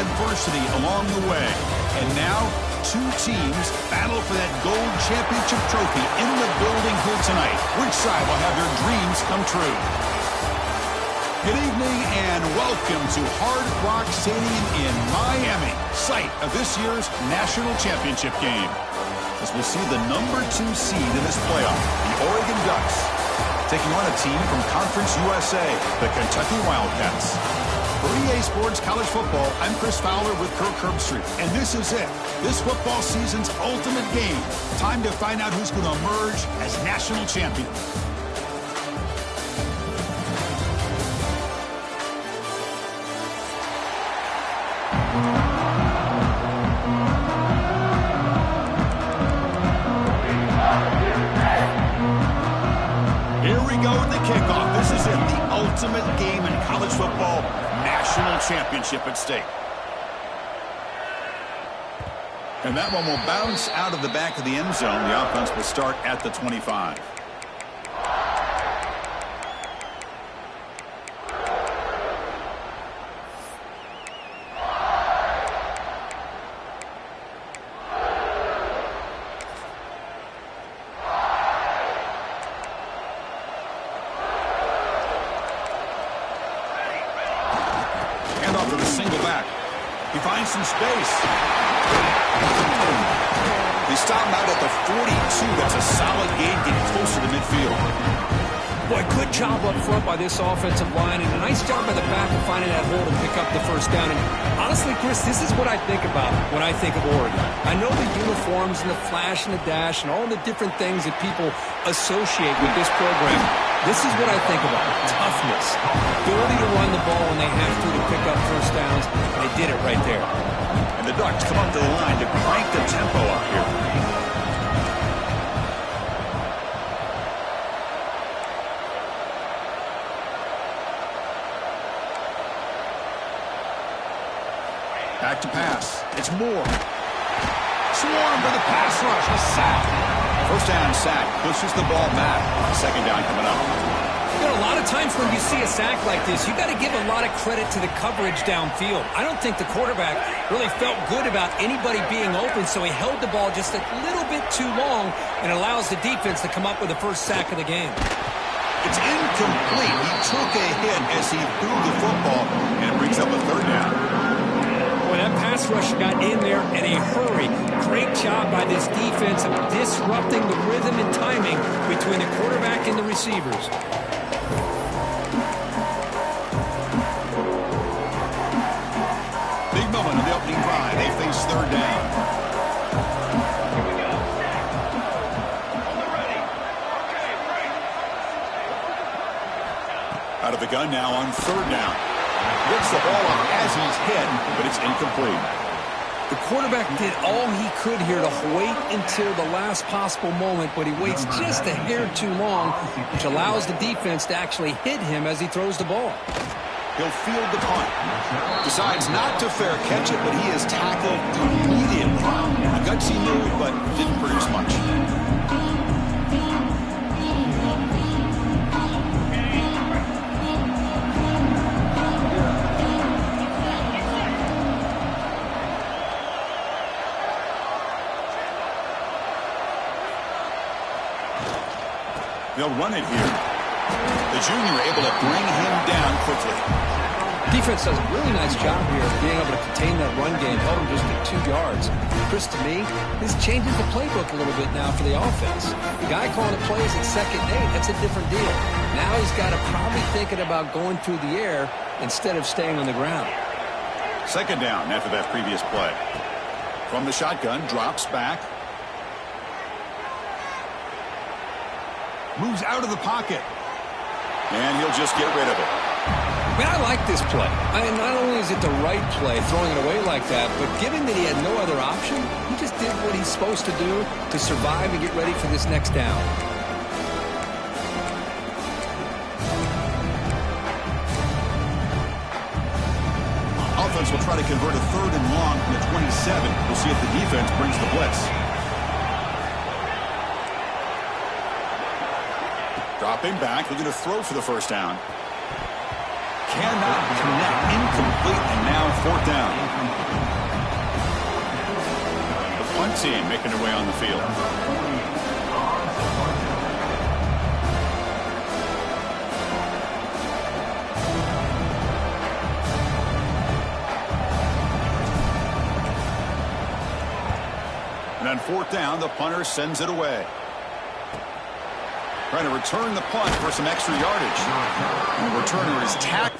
adversity along the way. And now, two teams battle for that gold championship trophy in the building here tonight. Which side will have their dreams come true? Good evening and welcome to Hard Rock Stadium in Miami, site of this year's national championship game. As we'll see the #2 seed in this playoff, the Oregon Ducks, taking on a team from Conference USA, the Kentucky Wildcats. For EA Sports College Football, I'm Chris Fowler with Kirk Herbstreit, and this is it. This football season's ultimate game. Time to find out who's going to emerge as national champion. Here we go with the kickoff. This is it, the ultimate game in college football, national championship at stake. And that one will bounce out of the back of the end zone. The offense will start at the 25. Off with a single back. He finds some space. They stop him out at the 42. That's a solid gain, getting closer to midfield. Boy, good job up front by this offensive line, and a nice job by the back of finding that hole to pick up the first down. And honestly, Chris, this is what I think about when I think of Oregon. I know the uniforms and the flash and the dash and all the different things that people associate with this program. This is what I think about. Toughness. Ability to run the ball when they have to pick up first downs. And they did it right there. And the Ducks come up to the line to crank the tempo up here. Back to pass. It's Moore. Swarm for the pass rush. A sack. First down sack. Pushes the ball back. Second down coming up. You know, a lot of times when you see a sack like this, you got to give a lot of credit to the coverage downfield. I don't think the quarterback really felt good about anybody being open, so he held the ball just a little bit too long and allows the defense to come up with the first sack of the game. It's incomplete. He took a hit as he threw the football, and it brings up a third down. Boy, that pass rush got in there in a hurry. Great job by this defense of disrupting the rhythm and timing between the quarterback and the receivers. Big moment in the opening drive. They face third down. Out of the gun now on third down. Gets the ball up as he's hit, but it's incomplete. The quarterback did all he could here to wait until the last possible moment, but he waits just a hair too long, which allows the defense to actually hit him as he throws the ball. He'll field the punt. Decides not to fair catch it, but he is tackled immediately. A gutsy move, but didn't produce much. They'll run it here. The junior able to bring him down quickly. Defense does a really nice job here of being able to contain that run game, held him just at 2 yards. Chris, to me, this changes the playbook a little bit now for the offense. The guy calling the plays at 2nd and 8, that's a different deal. Now he's got to probably thinking about going through the air instead of staying on the ground. Second down after that previous play. From the shotgun, drops back. Moves out of the pocket. And he'll just get rid of it. Man, I like this play. Not only is it the right play, throwing it away like that, but given that he had no other option, he just did what he's supposed to do to survive and get ready for this next down. Offense will try to convert a 3rd and long from the 27. We'll see if the defense brings the blitz. Dropping back, looking to throw for the first down. Cannot connect, incomplete, and now 4th down. punt team making their way on the field. And on fourth down, the punter sends it away. Trying to return the punt for some extra yardage. And the returner is tackled.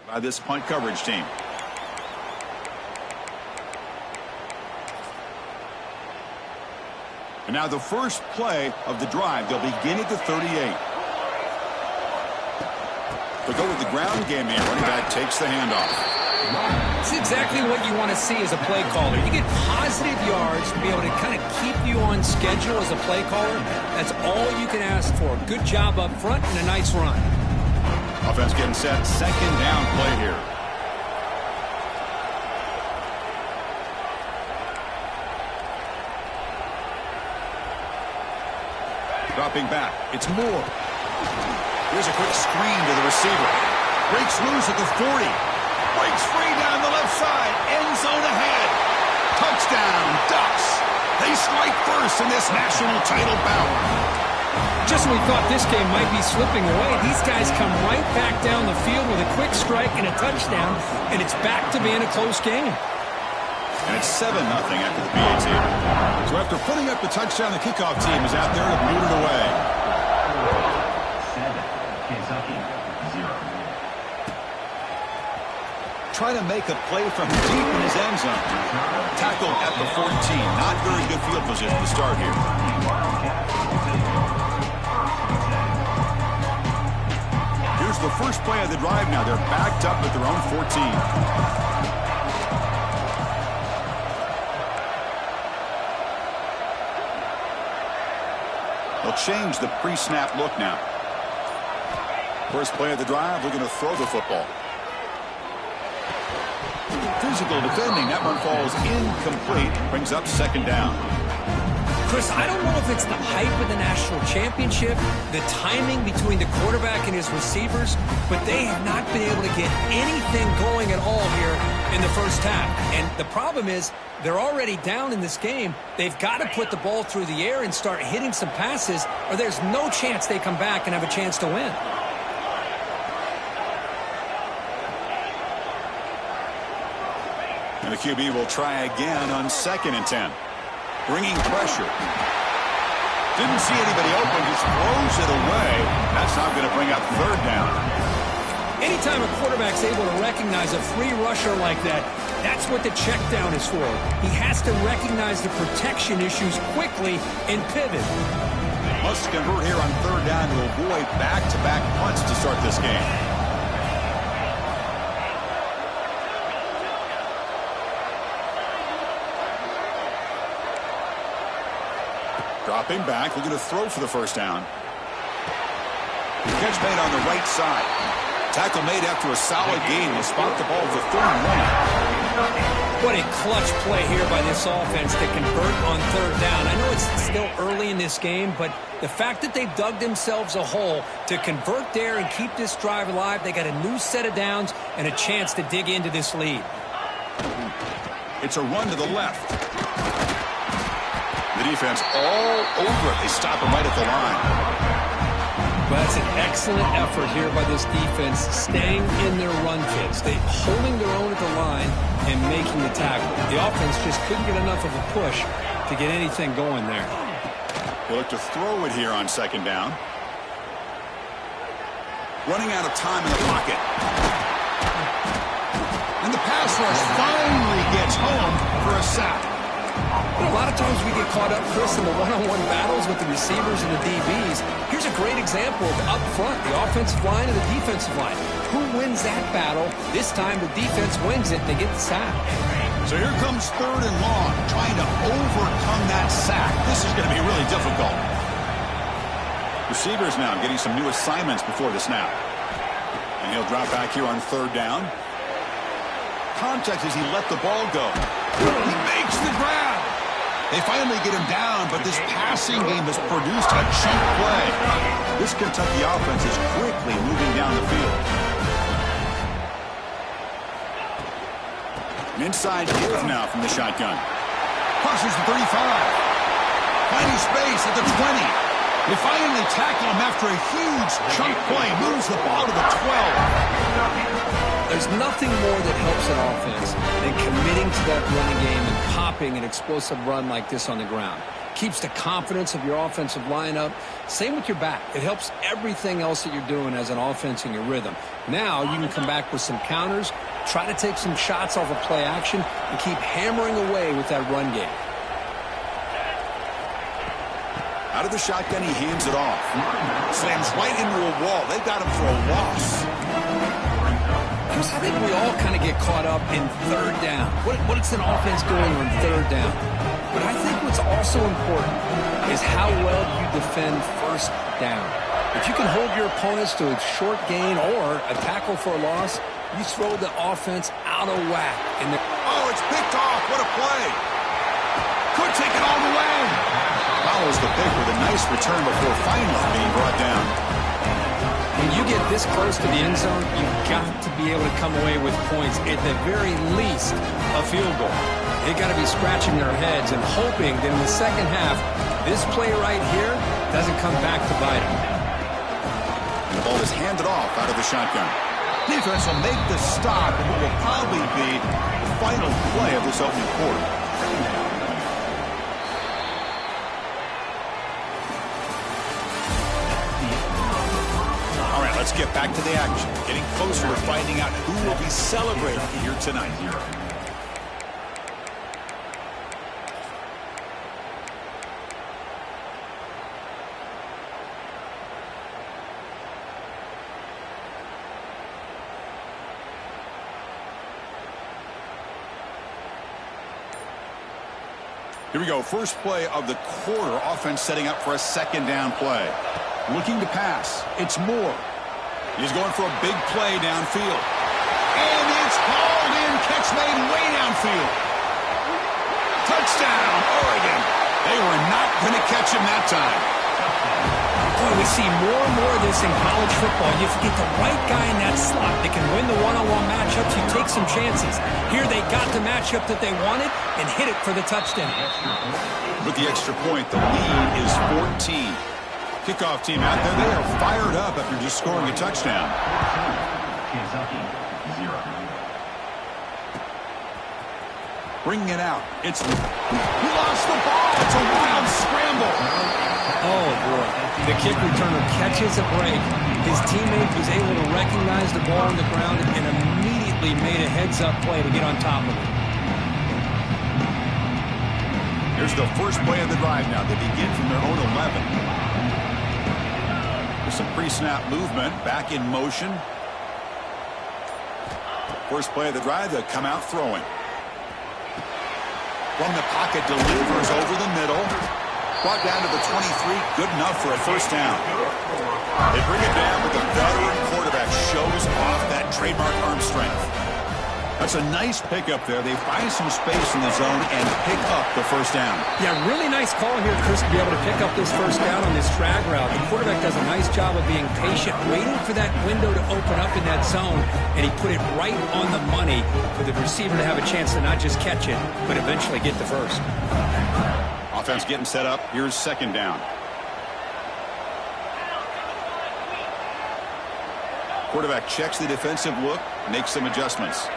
By this punt coverage team. And now the first play of the drive. They'll begin at the 38. They'll go with the ground game here. Running back takes the handoff. It's exactly what you want to see as a play caller. You get positive yards to be able to kind of keep you on schedule as a play caller. That's all you can ask for. Good job up front and a nice run. Offense getting set. Second down play here. Dropping back. It's Moore. Here's a quick screen to the receiver. Breaks loose at the 40. Breaks free down the left side. End zone ahead. Touchdown, Ducks. They strike first in this national title bout. Just when we thought this game might be slipping away, these guys come right back down the field with a quick strike and a touchdown, and it's back to being a close game. And it's 7-0 after the PAT. So after putting up the touchdown, the kickoff team is out there to boot it away. 7, Kentucky, 0. Try to make a play from deep in his end zone. Tackled at the 14. Not very good field position to start here. Here's the first play of the drive now. They're backed up at their own 14. They'll change the pre-snap look now. First play of the drive, looking to throw the football. Physical defending. That one falls incomplete. Brings up second down. Chris, I don't know if it's the hype of the national championship, the timing between the quarterback and his receivers, but they have not been able to get anything going at all here in the first half. And the problem is they're already down in this game. They've got to put the ball through the air and start hitting some passes, or there's no chance they come back and have a chance to win. And the QB will try again on 2nd and 10. Bringing pressure. Didn't see anybody open, just throws it away. That's not going to bring up third down. Anytime a quarterback's able to recognize a free rusher like that, that's what the check down is for. He has to recognize the protection issues quickly and pivot. Must convert here on third down to avoid back-to-back punts to start this game. Dropping back, looking to throw for the first down. Catch made on the right side. Tackle made after a solid gain. Will spot the ball for 31. What a clutch play here by this offense to convert on third down. I know it's still early in this game, but the fact that they've dug themselves a hole to convert there and keep this drive alive, they got a new set of downs and a chance to dig into this lead. It's a run to the left. The defense all over it. They stop him right at the line. Well, that's an excellent effort here by this defense, staying in their run fits. They're holding their own at the line and making the tackle. The offense just couldn't get enough of a push to get anything going there. They look to throw it here on second down. Running out of time in the pocket. And the pass rush finally gets home for a sack. A lot of times we get caught up, Chris, in the one-on-one battles with the receivers and the DBs. Here's a great example of up front, the offensive line and the defensive line. Who wins that battle? This time the defense wins it. They get the sack. So here comes 3rd and long, trying to overcome that sack. This is going to be really difficult. Receivers now getting some new assignments before the snap. And he'll drop back here on 3rd down. Context as he let the ball go. He makes the grab. They finally get him down, but this passing game has produced a cheap play. This Kentucky offense is quickly moving down the field. An inside give now from the shotgun. Crosses the 35. Finding space at the 20. They finally tackle him after a huge chunk play. Moves the ball to the 12. There's nothing more that helps an offense than committing to that running game and popping an explosive run like this on the ground. Keeps the confidence of your offensive lineup. Same with your back. It helps everything else that you're doing as an offense in your rhythm. Now you can come back with some counters, try to take some shots off of play action, and keep hammering away with that run game. Out of the shotgun, he hands it off. Slams right into a wall. They've got him for a loss. Chris, I think we all kind of get caught up in 3rd down. What is an offense doing on 3rd down? But I think what's also important is how well you defend 1st down. If you can hold your opponents to a short gain or a tackle for a loss, you throw the offense out of whack. Oh, it's picked off. What a play. Could take it all the way. Follows the pick with a nice return before finally being brought down. When you get this close to the end zone, you've got to be able to come away with points, at the very least, a field goal. They've got to be scratching their heads and hoping that in the second half, this play right here doesn't come back to bite them. The ball is handed off out of the shotgun. Defense will make the stop, and what will probably be the final play of this opening quarter. Let's get back to the action. Getting closer to finding out who will be celebrating here tonight. Here we go. First play of the quarter. Offense setting up for a 2nd down play. Looking to pass. It's Moore. He's going for a big play downfield. And it's hauled in. Catch made way downfield. Touchdown, Oregon. They were not going to catch him that time. Boy, we see more and more of this in college football. If you get the right guy in that slot that can win the one-on-one matchups, you take some chances. Here they got the matchup that they wanted and hit it for the touchdown. With the extra point, the lead is 14. Kickoff team out there, they are fired up after just scoring a touchdown. Kentucky, 0. Bringing it out. He lost the ball. It's a wild scramble. Oh, boy. The kick returner catches a break. His teammate was able to recognize the ball on the ground and immediately made a heads-up play to get on top of it. Here's the first play of the drive now. They begin from their own 11. Some pre-snap movement, back in motion. First play of the drive, they'll come out throwing. From the pocket, delivers over the middle. Brought down to the 23, good enough for a 1st down. They bring it down, but the veteran quarterback shows off that trademark arm strength. That's a nice pickup there. They find some space in the zone and pick up the 1st down. Yeah, really nice call here, Chris, to be able to pick up this 1st down on this drag route. The quarterback does a nice job of being patient, waiting for that window to open up in that zone, and he put it right on the money for the receiver to have a chance to not just catch it, but eventually get the 1st. Offense getting set up. Here's 2nd down. Quarterback checks the defensive look, makes some adjustments.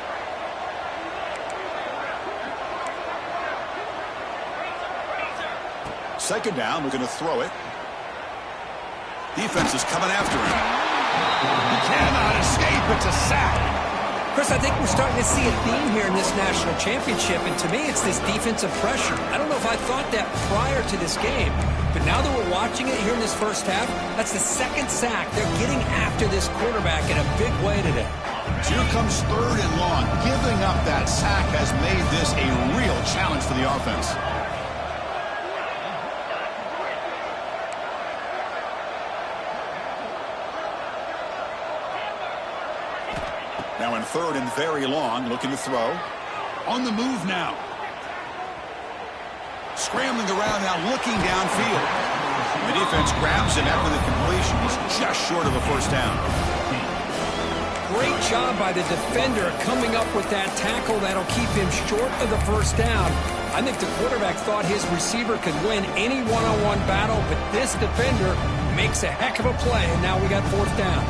Second down, we're going to throw it. Defense is coming after him. He cannot escape. It's a sack. Chris, I think we're starting to see a theme here in this national championship, and to me, it's this defensive pressure. I don't know if I thought that prior to this game, but now that we're watching it here in this first half, that's the second sack. They're getting after this quarterback in a big way today. So here comes 3rd and long. Giving up that sack has made this a real challenge for the offense. Now in 3rd and very long, looking to throw. On the move now. Scrambling around now, looking downfield. The defense grabs him after the completion. He's just short of a first down. Great job by the defender coming up with that tackle that'll keep him short of the first down. I think the quarterback thought his receiver could win any one-on-one battle, but this defender makes a heck of a play, and now we got 4th down.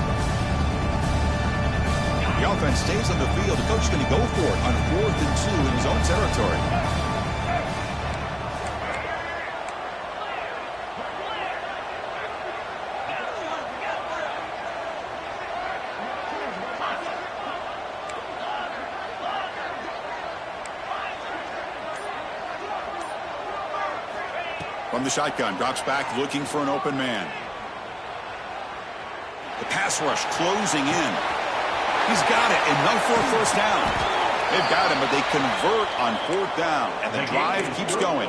The offense stays on the field. The coach is going to go for it on 4th and 2 in his own territory. From the shotgun, drops back, looking for an open man. The pass rush closing in. He's got it, enough for a first down. They've got him, but they convert on 4th down, and the drive keeps going.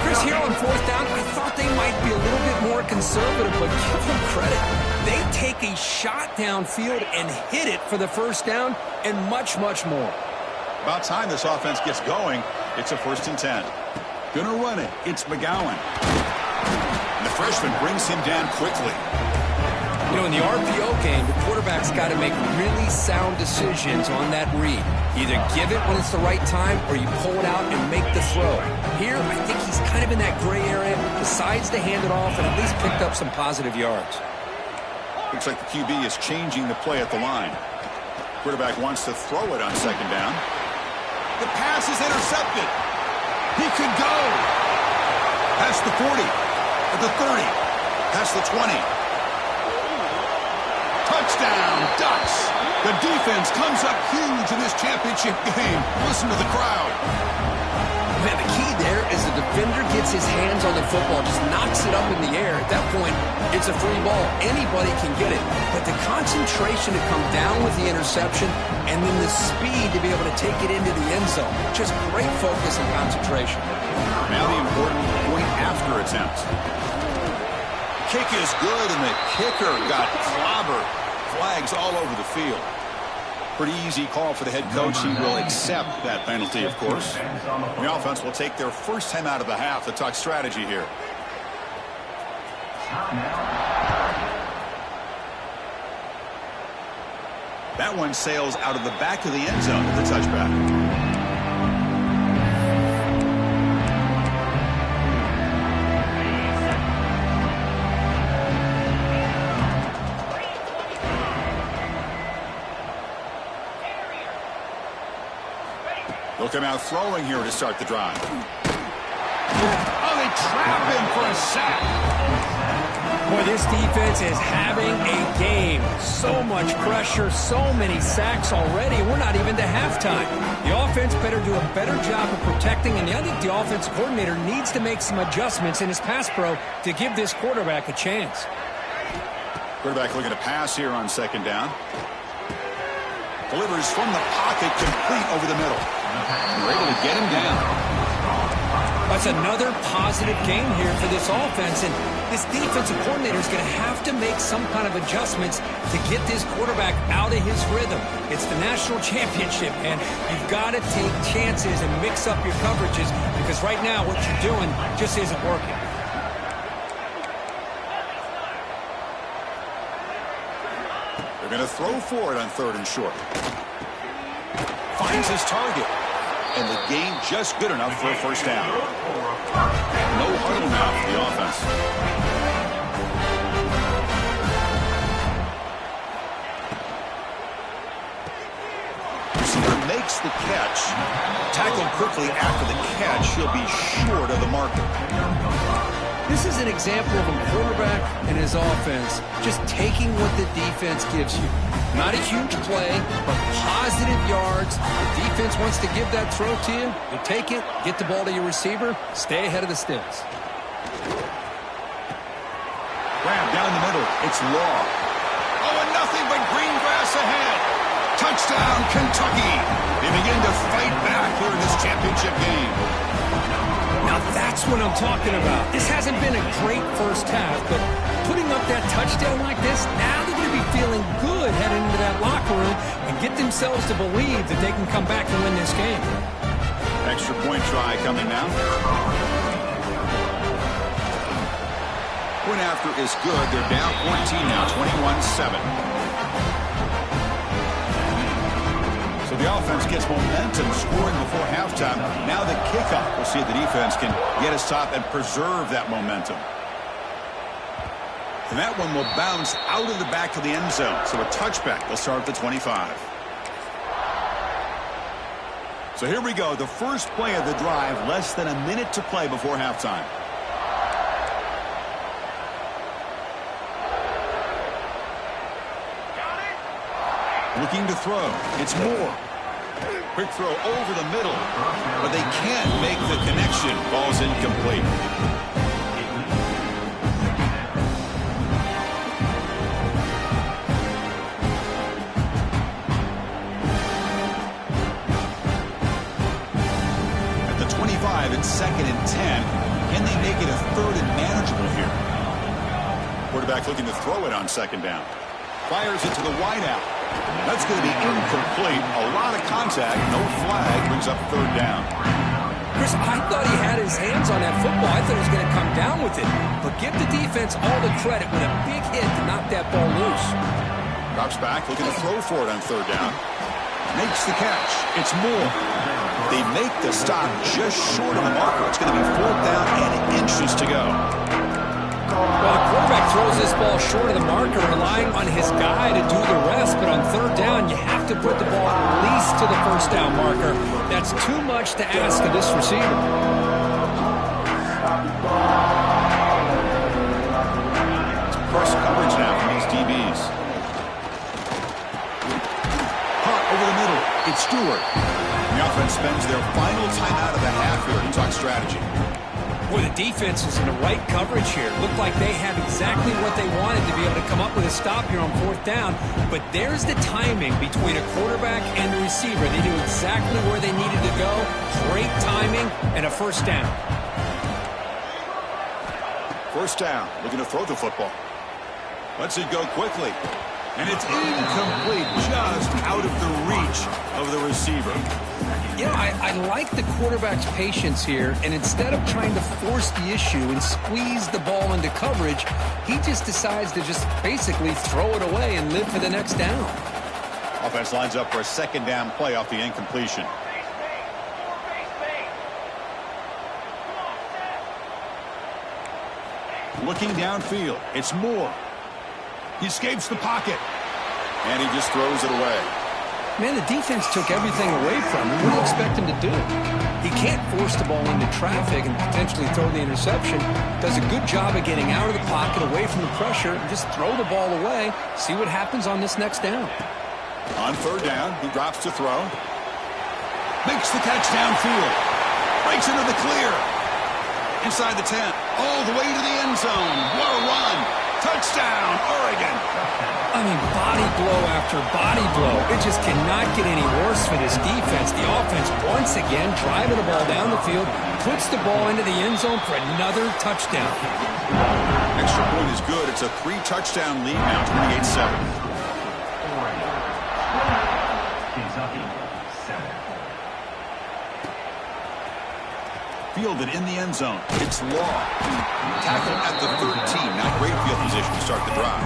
Chris, here on 4th down, I thought they might be a little bit more conservative, but give them credit. They take a shot downfield and hit it for the first down and much, much more. About time this offense gets going. It's a 1st and 10. Gonna run it. It's McGowan. And the freshman brings him down quickly. You know, in the RPO game, the quarterback's got to make really sound decisions on that read. Either give it when it's the right time or you pull it out and make the throw. Here, I think he's kind of in that gray area, decides to hand it off and at least picked up some positive yards. Looks like the QB is changing the play at the line. Quarterback wants to throw it on 2nd down. The pass is intercepted. He could go. Past the 40, at the 30, past the 20. Touchdown, Ducks. The defense comes up huge in this championship game. Listen to the crowd. Man, the key there is the defender gets his hands on the football, just knocks it up in the air. At that point, it's a free ball. Anybody can get it. But the concentration to come down with the interception and then the speed to be able to take it into the end zone. Just great focus and concentration. Now the important point after attempt. Kick is good, and the kicker got clobbered. Flags all over the field. Pretty easy call for the head coach. He will accept that penalty, of course. The offense will take their first time out of the half to talk strategy here. That one sails out of the back of the end zone with the touchback. They'll come out throwing here to start the drive. Oh, they trap him for a sack. Boy, this defense is having a game. So much pressure, so many sacks already. We're not even to halftime. The offense better do a better job of protecting, and I think the offensive coordinator needs to make some adjustments in his pass pro to give this quarterback a chance. Quarterback looking to pass here on 2nd down. Delivers from the pocket, complete over the middle. We're able to get him down. That's another positive game here for this offense, and this defensive coordinator is going to have to make some kind of adjustments to get this quarterback out of his rhythm. It's the national championship, and you've got to take chances and mix up your coverages because right now what you're doing just isn't working. They're going to throw for it on 3rd and short. Finds his target. And the gain just good enough for a first down. No huddle now for the offense. Receiver makes the catch. Tackled quickly after the catch. He'll be short of the marker. This is an example of a quarterback and his offense just taking what the defense gives you. Not a huge play, but positive yards. The defense wants to give that throw to you. You take it, get the ball to your receiver, stay ahead of the sticks. Grab down the middle. It's Law. Oh, and nothing but green grass ahead. Touchdown, Kentucky. They begin to fight back here in this championship game. Now that's what I'm talking about. This hasn't been a great first half, but putting up that touchdown like this, now they're going to be feeling good heading into that locker room and get themselves to believe that they can come back and win this game. Extra point try coming now. Point after is good. They're down 14 now, 21-7. So the offense gets momentum scoring before halftime. Now the kickoff. We'll see if the defense can get a stop and preserve that momentum. And that one will bounce out of the back of the end zone. So a touchback. They'll start at the 25. So here we go. The first play of the drive. Less than a minute to play before halftime. Looking to throw. It's Moore. Quick throw over the middle. But they can't make the connection. Ball's incomplete. At the 25, it's 2nd and 10. Can they make it a 3rd and manageable here? Quarterback looking to throw it on 2nd down. Fires it to the wideout. That's going to be incomplete. A lot of contact. No flag. Brings up 3rd down. Chris, I thought he had his hands on that football. I thought he was going to come down with it. But give the defense all the credit with a big hit to knock that ball loose. Drops back. Looking to throw for it on 3rd down. Makes the catch. It's Moore. They make the stop just short of the marker. It's going to be 4th down and inches to go. Well, the quarterback throws this ball short of the marker, relying on his guy to do the rest. But on 3rd down, you have to put the ball at least to the 1st down marker. That's too much to ask of this receiver. It's press coverage now from these DBs. Hart over the middle. It's Stewart. The offense spends their final timeout of the half here to talk strategy. Boy, the defense is in the right coverage here. Looked like they had exactly what they wanted to be able to come up with a stop here on 4th down. But there's the timing between a quarterback and the receiver. They knew exactly where they needed to go. Great timing and a 1st down. 1st down. Looking to throw the football. Lets it go quickly. And it's incomplete, just out of the reach of the receiver. You know, I like the quarterback's patience here, and instead of trying to force the issue and squeeze the ball into coverage, he just decides to just basically throw it away and live for the next down. Offense lines up for a 2nd down play off the incompletion. Looking downfield, it's Moore. He escapes the pocket, and he just throws it away. Man, the defense took everything away from him. What do you expect him to do? He can't force the ball into traffic and potentially throw the interception. Does a good job of getting out of the pocket, away from the pressure, and just throw the ball away. See what happens on this next down. On 3rd down, he drops to throw. Makes the catch downfield. Breaks into the clear. Inside the 10. All the way to the end zone. What a run. Touchdown, Oregon. I mean, body blow after body blow. It just cannot get any worse for this defense. The offense, once again, driving the ball down the field, puts the ball into the end zone for another touchdown. Extra point is good. It's a 3-touchdown lead now, 28-7. Kentucky, 7. Fielded in the end zone. It's Law. Tackle at the 13. Not great field position to start the drive.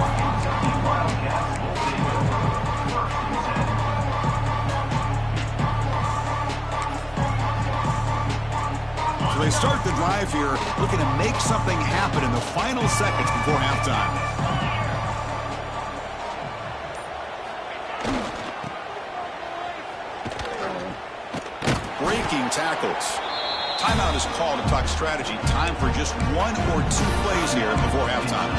So they start the drive here, looking to make something happen in the final seconds before halftime. Breaking tackles. Timeout is called to talk strategy. Time for just 1 or 2 plays here before halftime.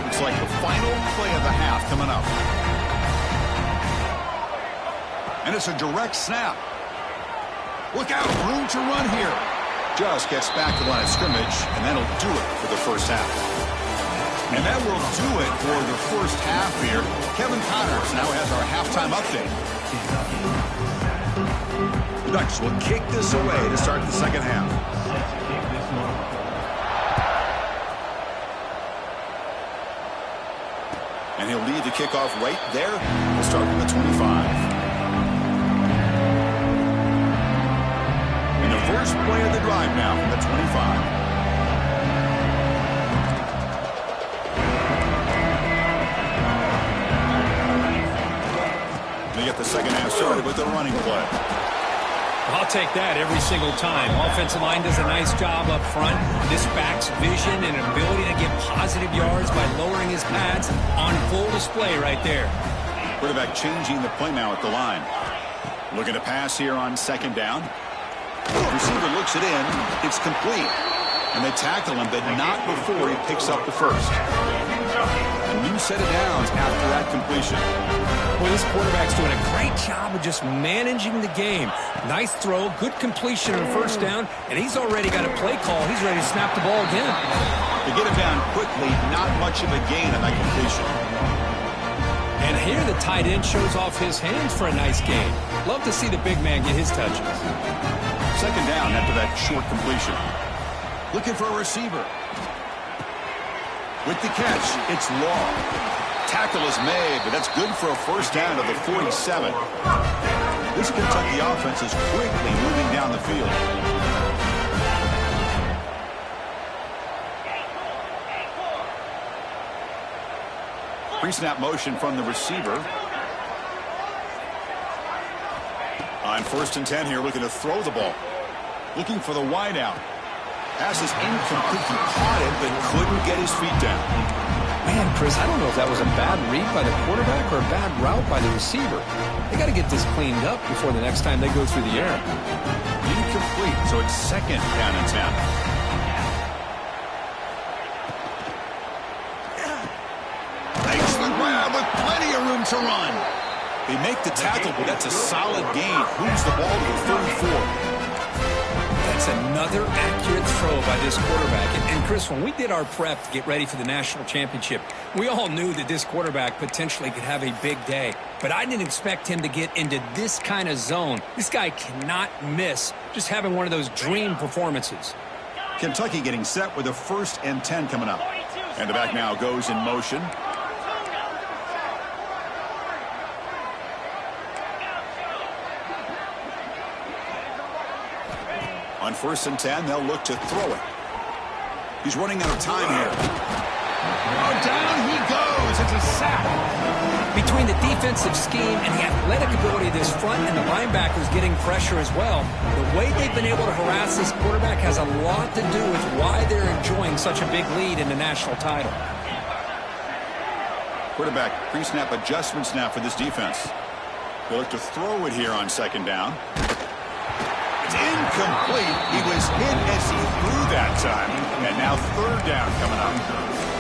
Looks like the final play of the half coming up. And it's a direct snap. Look out, room to run here. Just gets back to the line of scrimmage, and that'll do it for the first half. And that will do it for the first half here. Kevin Connors now has our halftime update. The Ducks will kick this away to start the second half. And he'll lead the kickoff right there. We'll start from the 25. And the first play of the drive now from the 25. Get the second half started with the running play. I'll take that every single time. Offensive line does a nice job up front. This back's vision and ability to get positive yards by lowering his pads on full display right there. Quarterback changing the play now at the line. Looking to pass here on second down. Receiver looks it in. It's complete. And they tackle him, but not before he picks up the first. A new set of downs after that completion. Well, this quarterback's doing a great job of just managing the game. Nice throw, good completion on first down, and he's already got a play call. He's ready to snap the ball again. To get it down quickly, not much of a gain on that completion. And here the tight end shows off his hands for a nice gain. Love to see the big man get his touches. Second down after that short completion. Looking for a receiver. With the catch, it's long. Tackle is made, but that's good for a first down to the 47. This Kentucky offense is quickly moving down the field. Pre-snap motion from the receiver. On 1st and 10 here, looking to throw the ball. Looking for the wide out. Pass is incomplete. He caught it, but couldn't get his feet down. Man, Chris, I don't know if that was a bad read by the quarterback or a bad route by the receiver. They got to get this cleaned up before the next time they go through the air. Incomplete, so it's second down and 10. Makes the grab with plenty of room to run. They make the tackle, but that's a solid gain. Moves the ball to the 34. That's another accurate throw by this quarterback. And Chris, when we did our prep to get ready for the national championship, we all knew that this quarterback potentially could have a big day. But I didn't expect him to get into this kind of zone. This guy cannot miss just having one of those dream performances. Kentucky getting set with a 1st and 10 coming up. And the back now goes in motion. On 1st and 10, they'll look to throw it. He's running out of time here. Oh, down he goes. It's a sack. Between the defensive scheme and the athletic ability of this front and the linebackers getting pressure as well, the way they've been able to harass this quarterback has a lot to do with why they're enjoying such a big lead in the national title. Quarterback pre-snap adjustments now for this defense. They'll look to throw it here on second down. It's incomplete. He was hit as he threw that time. And now 3rd down coming up.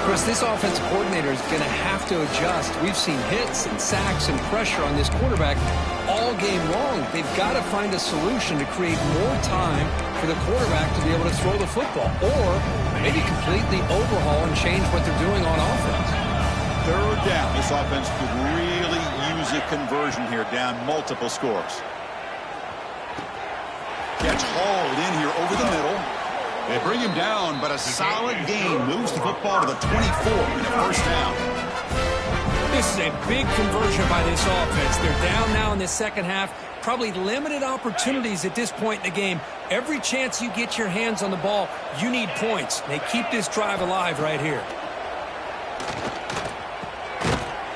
Chris, this offensive coordinator is going to have to adjust. We've seen hits and sacks and pressure on this quarterback all game long. They've got to find a solution to create more time for the quarterback to be able to throw the football. Or maybe completely overhaul and change what they're doing on offense. 3rd down. This offense could really use a conversion here, down multiple scores. Gets hauled in here over the middle. They bring him down, but a solid gain moves the football to the 24 and a 1st down. This is a big conversion by this offense. They're down now in the second half. Probably limited opportunities at this point in the game. Every chance you get your hands on the ball, you need points. They keep this drive alive right here.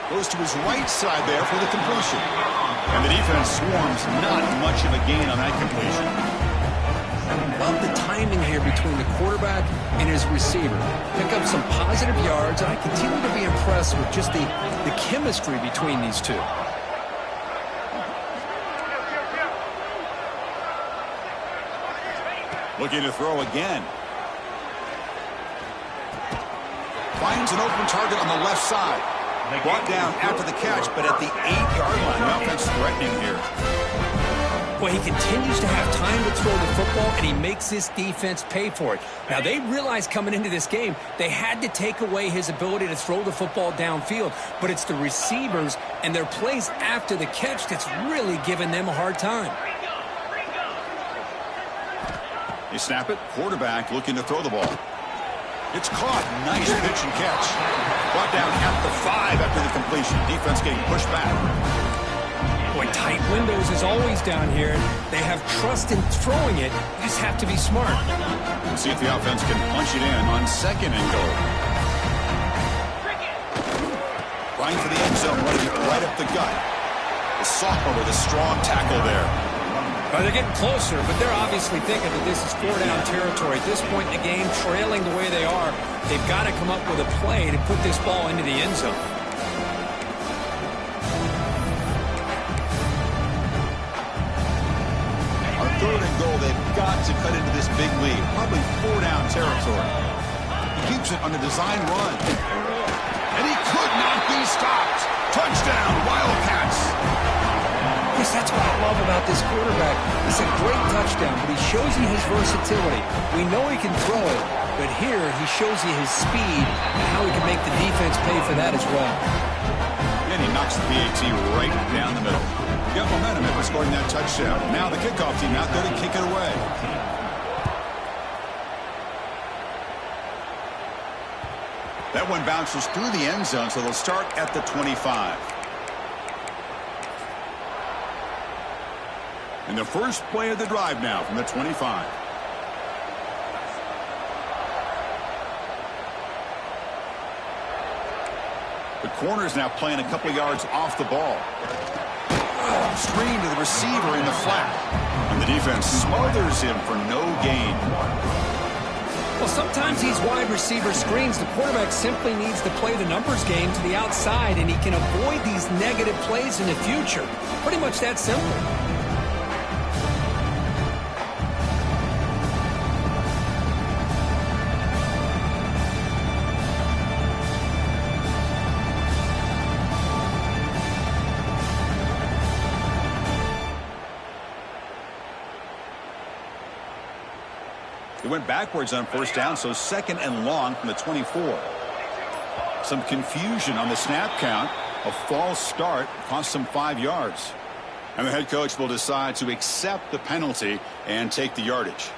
Goes to his right side there for the completion. And the defense swarms, not much of a gain on that completion. Love the timing here between the quarterback and his receiver. Pick up some positive yards, and I continue to be impressed with just the chemistry between these two. Looking to throw again. Finds an open target on the left side. Brought down after the catch, but at the 8-yard line. The offense threatening here. Well, he continues to have time to throw the football, and he makes this defense pay for it. Now, they realized coming into this game they had to take away his ability to throw the football downfield, but it's the receivers and their plays after the catch that's really giving them a hard time. They snap it. Quarterback looking to throw the ball. It's caught. Nice pitch and catch. Brought down at the 5 after the completion. Defense getting pushed back. Boy, tight windows is always down here. They have trust in throwing it. You just have to be smart. We'll see if the offense can punch it in on 2nd and goal. Running for the end zone, running it right up the gut. The sophomore with a strong tackle there. Well, they're getting closer, but they're obviously thinking that this is 4-down territory. At this point in the game, trailing the way they are, they've got to come up with a play to put this ball into the end zone. On 3rd and goal, they've got to cut into this big lead. Probably 4-down territory. He keeps it on the design run. And he could not be stopped. Touchdown, Wildcats. Chris, that's what I love about this quarterback. It's a great touchdown, but he shows you his versatility. We know he can throw it, but here he shows you his speed and how he can make the defense pay for that as well. And he knocks the PAT right down the middle. Got momentum after scoring that touchdown. Now the kickoff team out there to kick it away. That one bounces through the end zone, so they'll start at the 25. And the first play of the drive now from the 25. The corner is now playing a couple yards off the ball. Screen to the receiver in the flat. And the defense smothers him for no gain. Well, sometimes these wide receiver screens, the quarterback simply needs to play the numbers game to the outside, and he can avoid these negative plays in the future. Pretty much that simple. They went backwards on 1st down, so 2nd and long from the 24. Some confusion on the snap count. A false start cost them 5 yards. And the head coach will decide to accept the penalty and take the yardage.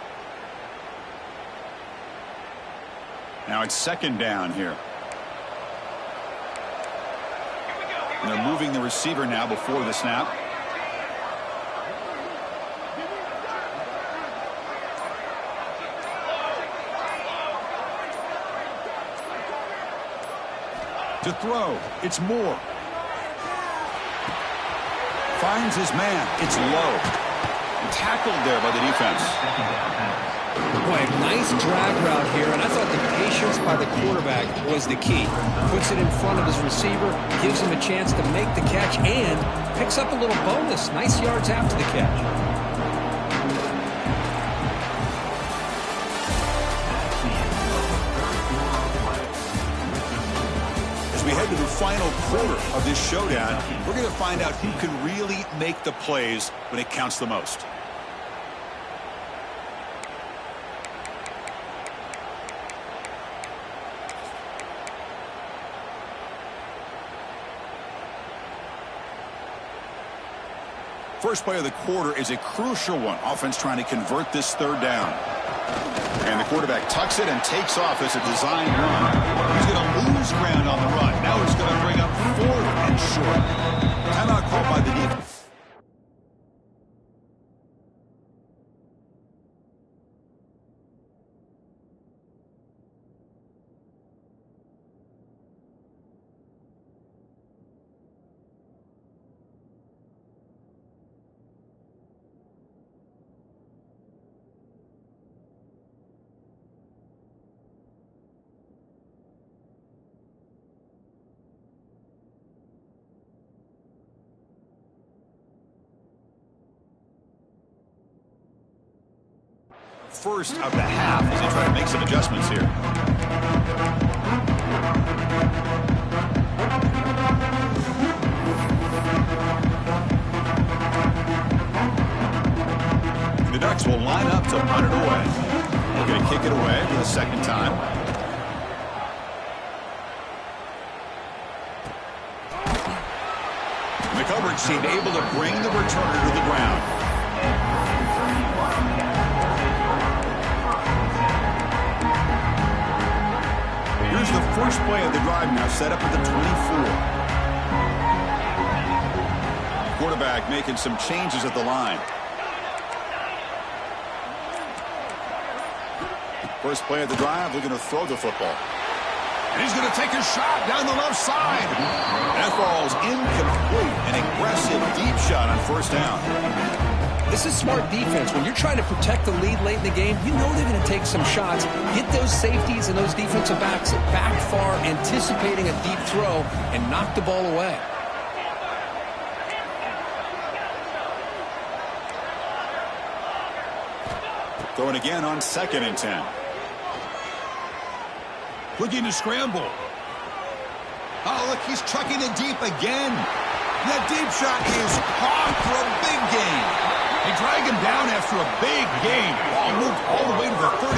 Now it's 2nd down here. And they're moving the receiver now before the snap. To throw, it's Moore. Finds his man, it's low. Tackled there by the defense. Boy, nice drag route here, and I thought the patience by the quarterback was the key. Puts it in front of his receiver, gives him a chance to make the catch, and picks up a little bonus. Nice yards after the catch. We head to the final quarter of this showdown. We're going to find out who can really make the plays when it counts the most. First play of the quarter is a crucial one. Offense trying to convert this 3rd down. And the quarterback tucks it and takes off as a design run. He's going to lose ground on the run. Now he's going to bring up 4th and short. Timeout called by the defense. first of the half as they try to make some adjustments here. The Ducks will line up to punt it away. They're going to kick it away for the second time. The coverage seemed able to bring the returner to the ground. Here's the first play of the drive now, set up at the 24. Quarterback making some changes at the line. First play of the drive, looking to throw the football. And he's going to take a shot down the left side. That ball's incomplete. An aggressive deep shot on first down. This is smart defense. When you're trying to protect the lead late in the game, you know they're going to take some shots. Get those safeties and those defensive backs back far, anticipating a deep throw, and knock the ball away. Throwing again on 2nd and 10. Looking to scramble. Oh, look, he's chucking it deep again. That deep shot is caught for a big gain. They drag him down after a big gain. Ball moved all the way to the 38.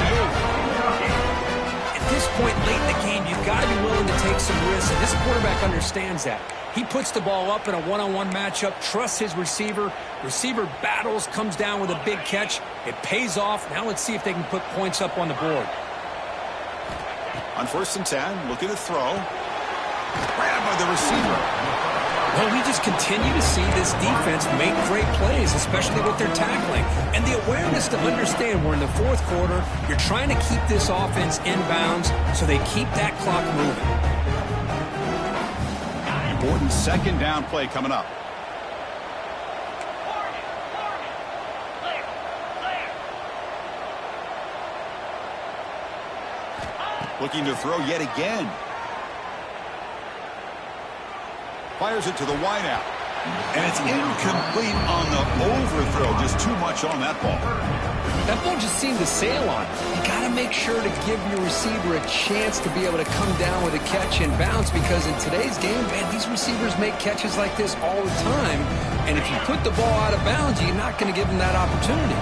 At this point late in the game, you've got to be willing to take some risks, and this quarterback understands that. He puts the ball up in a one-on-one matchup, trusts his receiver. Receiver battles, comes down with a big catch. It pays off. Now let's see if they can put points up on the board. On 1st and 10, looking to throw. Grabbed by the receiver. Well, we just continue to see this defense make great plays, especially with their tackling. And the awareness to understand we're in the 4th quarter. You're trying to keep this offense in bounds so they keep that clock moving. Important 2nd down play coming up. Looking to throw yet again. Fires it to the wideout. And it's incomplete on the overthrow. Just too much on that ball. That ball just seemed to sail on. You got to make sure to give your receiver a chance to be able to come down with a catch and bounce, because in today's game, man, these receivers make catches like this all the time. And if you put the ball out of bounds, you're not going to give them that opportunity.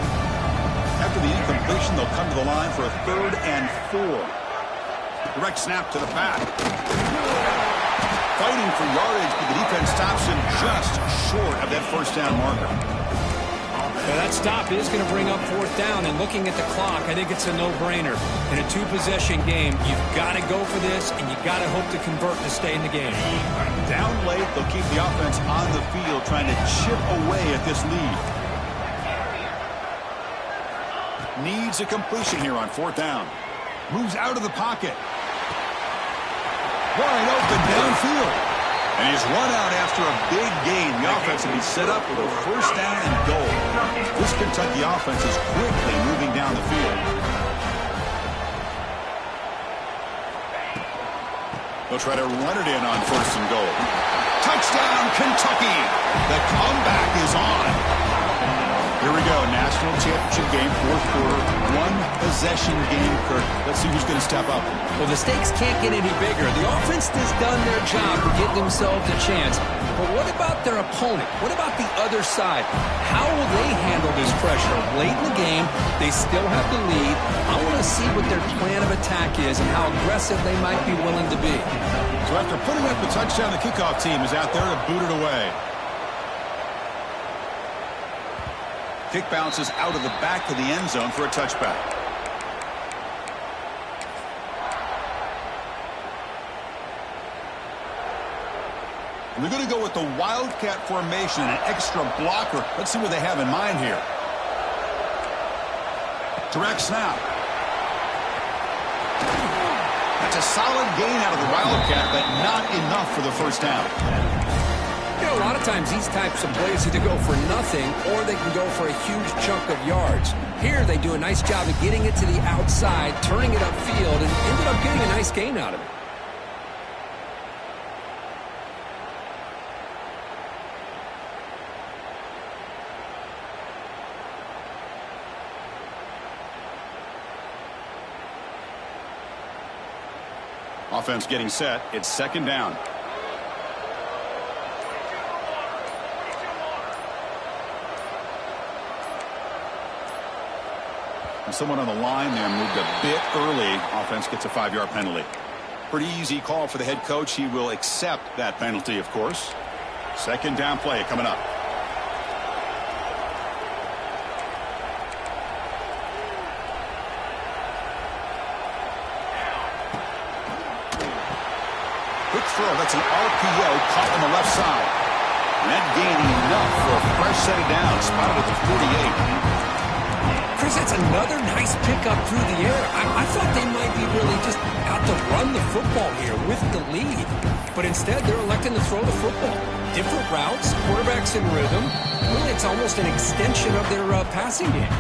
After the incompletion, they'll come to the line for a 3rd and 4. Direct snap to the back. Fighting for yardage, but the defense stops him just short of that first down marker. Well, that stop is going to bring up 4th down, and looking at the clock, I think it's a no-brainer. In a 2-possession game, you've got to go for this, and you've got to hope to convert to stay in the game. Down late, they'll keep the offense on the field, trying to chip away at this lead. Needs a completion here on 4th down. Moves out of the pocket. Wide open downfield. And he's run out after a big gain. The offense will be set up with a first down and goal. This Kentucky offense is quickly moving down the field. They'll try to run it in on 1st and goal. Touchdown, Kentucky. The comeback is on. Here we go, national championship game, 4th quarter, 1-possession game, Kirk. Let's see who's going to step up. Well, the stakes can't get any bigger. The offense has done their job to get themselves a chance. But what about their opponent? What about the other side? How will they handle this pressure? Late in the game, they still have the lead. I want to see what their plan of attack is and how aggressive they might be willing to be. So after putting up the touchdown, the kickoff team is out there to boot it away. Kick bounces out of the back of the end zone for a touchback. And they're going to go with the Wildcat formation, an extra blocker. Let's see what they have in mind here. Direct snap. That's a solid gain out of the Wildcat, but not enough for the first down. You know, a lot of times these types of plays either go for nothing or they can go for a huge chunk of yards. Here they do a nice job of getting it to the outside, turning it upfield, and ended up getting a nice gain out of it. Offense getting set. It's second down. And someone on the line there moved a bit early. Offense gets a 5-yard penalty. Pretty easy call for the head coach. He will accept that penalty, of course. Second down play coming up. Quick throw. That's an RPO caught on the left side. And that gaining enough for a fresh set of downs. Spotted at the 48. Chris, that's another nice pickup through the air. I thought they might be really just out to run the football here with the lead. But instead, they're electing to throw the football. Different routes, quarterbacks in rhythm. Really, it's almost an extension of their passing game.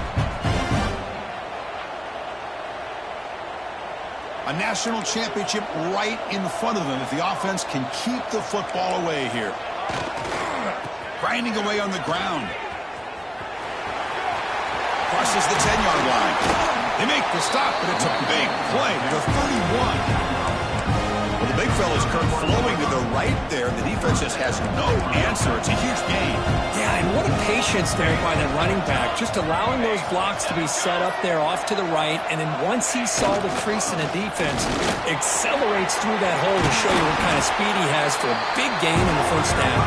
A national championship right in front of them if the offense can keep the football away here. Grinding away on the ground. Crosses the 10-yard line. They make the stop, but it's a big play to the 31. Well, the big fella's Kirk flowing to the right there. The defense just has no answer. It's a huge gain. Yeah, and what a patience there by that running back. Just allowing those blocks to be set up there off to the right. And then once he saw the crease in the defense, accelerates through that hole to show you what kind of speed he has for a big gain in the first down.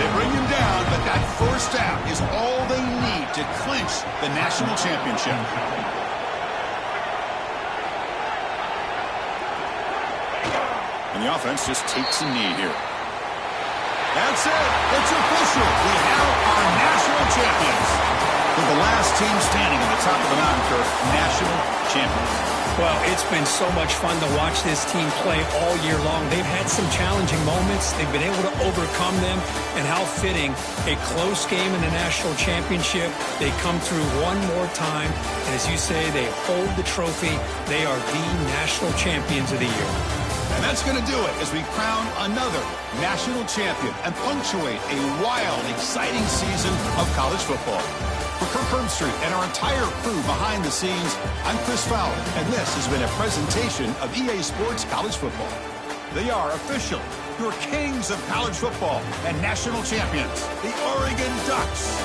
They bring him down, but that first down is all they need to clinch the national championship. And the offense just takes a knee here. That's it. It's official. We have our national champions. With the last team standing at the top of the mountain curve, national champions. Well, it's been so much fun to watch this team play all year long. They've had some challenging moments. They've been able to overcome them. And how fitting, a close game in the national championship. They come through one more time. And as you say, they hold the trophy. They are the national champions of the year. And that's going to do it as we crown another national champion and punctuate a wild, exciting season of college football. For Kirk Herbstreit and our entire crew behind the scenes, I'm Chris Fowler, and this has been a presentation of EA Sports College Football. They are official, your kings of college football and national champions, the Oregon Ducks.